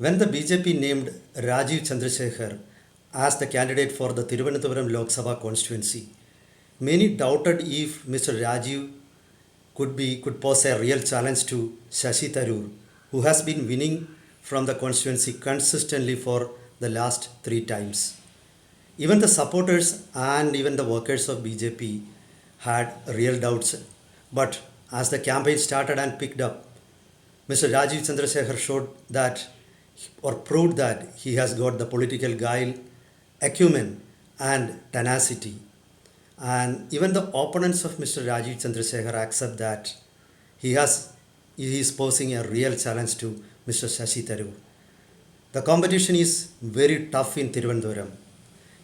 When the BJP named Rajiv Chandrasekhar as the candidate for the Thiruvananthapuram Lok Sabha constituency, many doubted if Mr. Rajiv could pose a real challenge to Shashi Tharoor, who has been winning from the constituency consistently for the last three times. Even the supporters and even the workers of BJP had real doubts. But as the campaign started and picked up, Mr. Rajiv Chandrasekhar showed that or proved that he has got the political guile, acumen, and tenacity. And even the opponents of Mr. Rajiv Chandrasekhar accept that he is posing a real challenge to Mr. Shashi Tharoor. The competition is very tough in Thiruvananthapuram.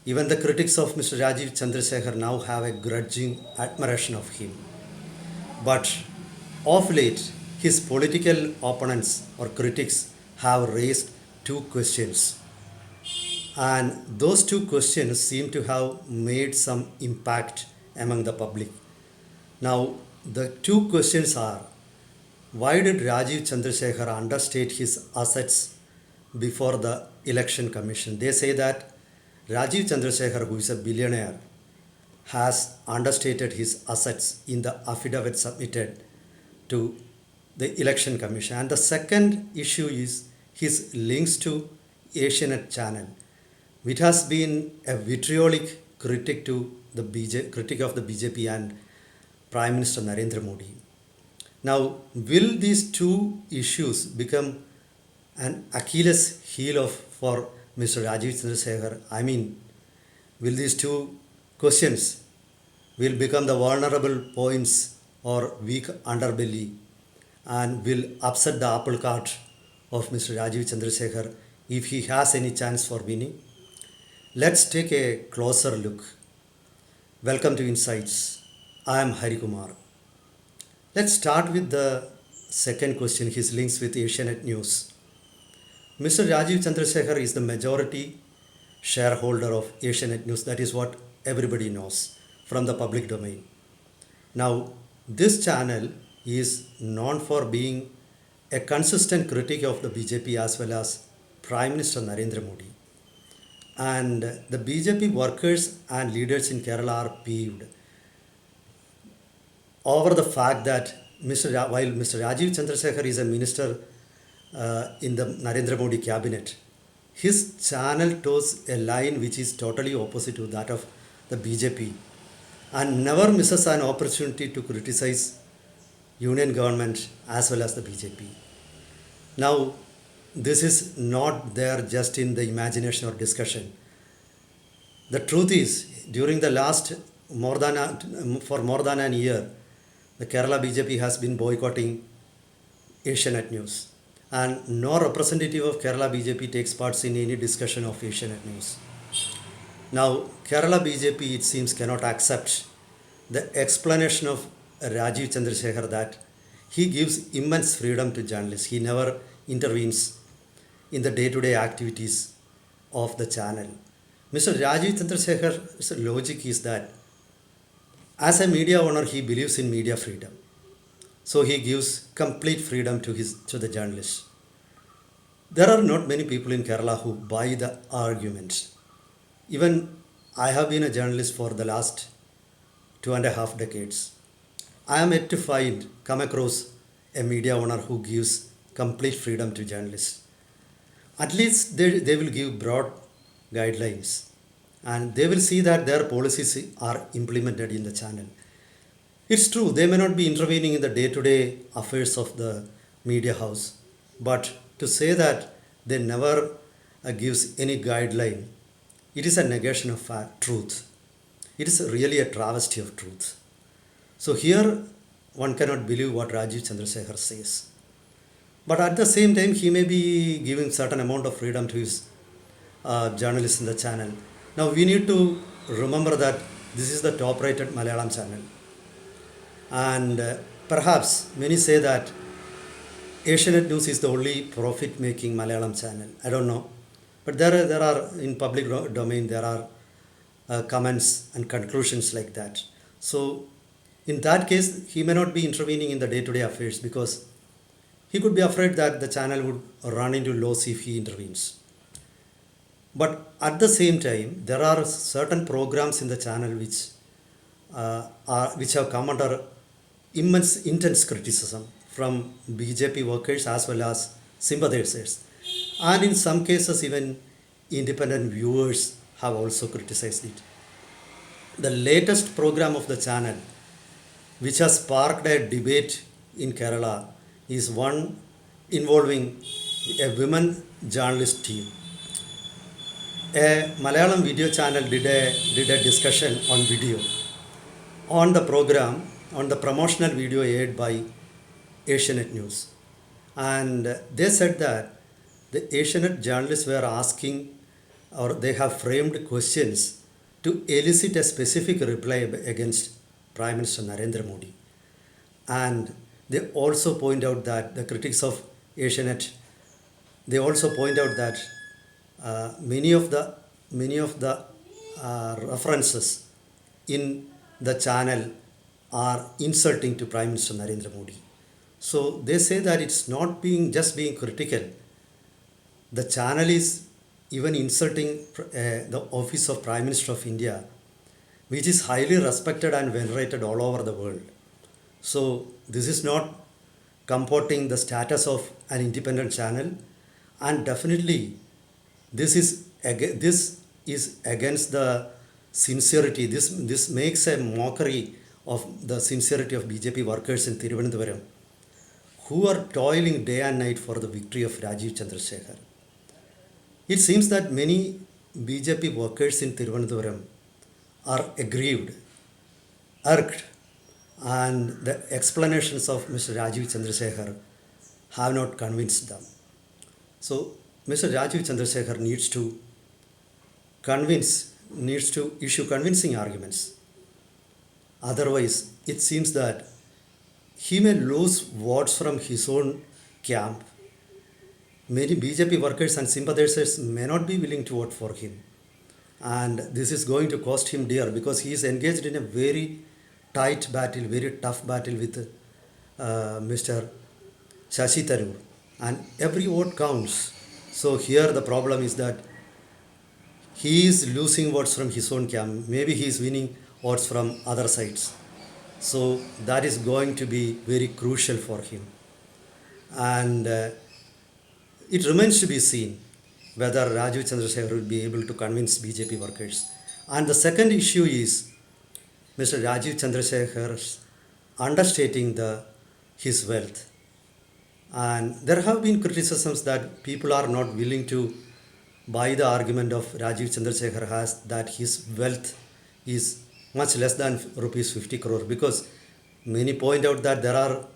Even the critics of Mr. Rajiv Chandrasekhar now have a grudging admiration of him. But of late, his political opponents or critics have raised two questions. And those two questions seem to have made some impact among the public. Now, the two questions are, why did Rajiv Chandrasekhar understate his assets before the election commission? They say that Rajiv Chandrasekhar, who is a billionaire, has understated his assets in the affidavit submitted to the election commission. And the second issue is his links to Asianet channel, which has been a vitriolic critic of the BJP and Prime Minister Narendra Modi. Now, will these two issues become an Achilles heel for Mr. Rajiv Chandrasekhar? I mean, will these two questions will become the vulnerable points or weak underbelly and will upset the apple cart of Mr. Rajiv Chandrasekhar if he has any chance for winning? Let's take a closer look. Welcome to Insights. I am Hari Kumar. Let's start with the second question, his links with Asianet News. Mr. Rajiv Chandrasekhar is the majority shareholder of Asianet News. That is what everybody knows from the public domain. Now, this channel is known for being a consistent critic of the BJP as well as Prime Minister Narendra Modi. And the BJP workers and leaders in Kerala are peeved over the fact that while Mr. Rajiv Chandrasekhar is a minister in the Narendra Modi cabinet, his channel toes a line which is totally opposite to that of the BJP and never misses an opportunity to criticize union government as well as the BJP. Now, this is not there just in the imagination or discussion. The truth is, during the last more than a year, the Kerala BJP has been boycotting Asianet News, and no representative of Kerala BJP takes part in any discussion of Asianet News. Now, Kerala BJP, it seems, cannot accept the explanation of Rajiv Chandrasekhar that he gives immense freedom to journalists. He never intervenes in the day-to-day activities of the channel. Mr. Rajiv Chandrasekhar's logic is that as a media owner, he believes in media freedom. So he gives complete freedom to the journalists. There are not many people in Kerala who buy the arguments. Even I have been a journalist for the last 2.5 decades. I am yet to come across a media owner who gives complete freedom to journalists. At least they will give broad guidelines and they will see that their policies are implemented in the channel. It's true, they may not be intervening in the day-to-day affairs of the media house, but to say that they never gives any guideline, it is a negation of truth. It is really a travesty of truth. So here one cannot believe what Rajiv Chandrasekhar says. But at the same time, he may be giving certain amount of freedom to his journalists in the channel. Now we need to remember that this is the top-rated Malayalam channel. And perhaps many say that Asianet News is the only profit-making Malayalam channel. I don't know. But there are in public domain, there are comments and conclusions like that. So in that case, he may not be intervening in the day-to-day affairs because he could be afraid that the channel would run into loss if he intervenes. But at the same time, there are certain programs in the channel which have come under intense criticism from BJP workers as well as sympathizers, and in some cases even independent viewers have also criticized it. The latest program of the channel, which has sparked a debate in Kerala, is one involving a women journalist team. A Malayalam video channel did a discussion on video on the program, on the promotional video aired by Asianet News. And they said that the Asianet journalists were asking, or they have framed questions to elicit a specific reply against Prime Minister Narendra Modi. And they also point out that the critics of Asianet, they also point out that many of the references in the channel are insulting to Prime Minister Narendra Modi. So they say that it's not being critical. The channel is even insulting the office of Prime Minister of India, which is highly respected and venerated all over the world. So this is not comporting the status of an independent channel, and definitely this is against the sincerity. This makes a mockery of the sincerity of BJP workers in Thiruvananthapuram, who are toiling day and night for the victory of Rajiv Chandrasekhar. It seems that many BJP workers in Thiruvananthapuram are aggrieved, irked, and the explanations of Mr. Rajiv Chandrasekhar have not convinced them. So Mr. Rajiv Chandrasekhar needs to issue convincing arguments. Otherwise, it seems that he may lose votes from his own camp. Many BJP workers and sympathizers may not be willing to vote for him. And this is going to cost him dear, because he is engaged in a very tight battle, very tough battle with Mr. Shashi Tharoor. And every vote counts. So here the problem is that he is losing votes from his own camp. Maybe he is winning votes from other sides. So that is going to be very crucial for him. And it remains to be seen whether Rajiv Chandrasekhar will be able to convince BJP workers. And the second issue is Mr. Rajiv Chandrasekhar's understating his wealth. And there have been criticisms that people are not willing to buy the argument of Rajiv Chandrasekhar has that his wealth is much less than rupees 50 crore, because many point out that there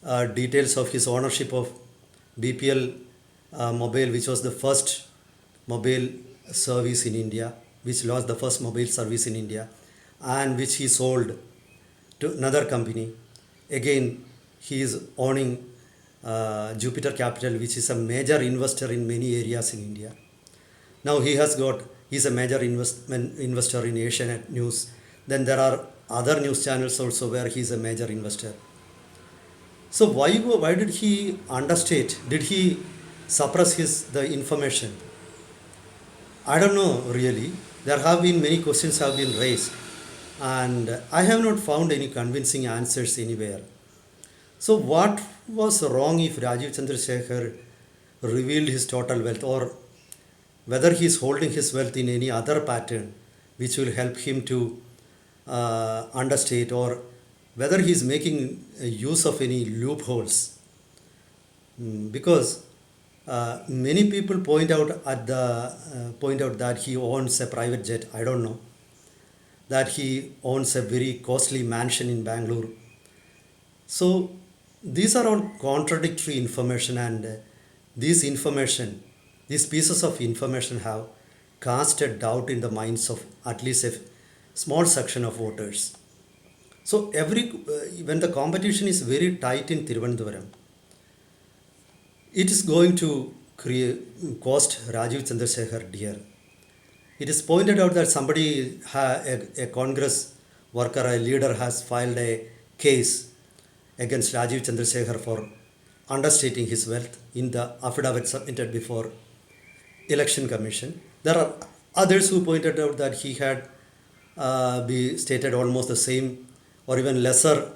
are details of his ownership of BPL Mobile, which was the first mobile service in India, which launched the first mobile service in India, and which he sold to another company. Again, he is owning Jupiter Capital, which is a major investor in many areas in India. Now he's a major investor in Asianet News. Then there are other news channels also where he's a major investor. So why did he understate? Did he suppress the information? I don't know really. There have been many questions have been raised, and I have not found any convincing answers anywhere. So what was wrong if Rajiv Chandrasekhar revealed his total wealth, or whether he is holding his wealth in any other pattern which will help him to understate, or whether he is making use of any loopholes? Because many people point out that he owns a private jet. I don't know that he owns a very costly mansion in Bangalore. So these are all contradictory information, and these pieces of information have cast a doubt in the minds of at least a small section of voters. So when the competition is very tight in Thiruvananthapuram, it is going to cost Rajiv Chandrasekhar dear. It is pointed out that a Congress worker, a leader, has filed a case against Rajiv Chandrasekhar for understating his wealth in the affidavit submitted before Election Commission. There are others who pointed out that he had be stated almost the same or even lesser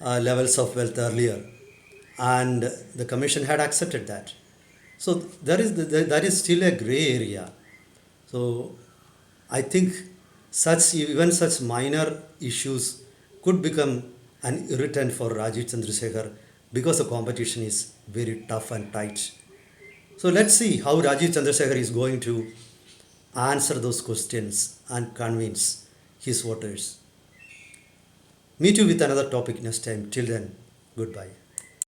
levels of wealth earlier, and the commission had accepted that. So that is still a gray area. So I think such minor issues could become an irritant for Rajiv Chandrasekhar because the competition is very tough and tight. So let's see how Rajiv Chandrasekhar is going to answer those questions and convince his voters. Meet you with another topic next time. Till then, goodbye.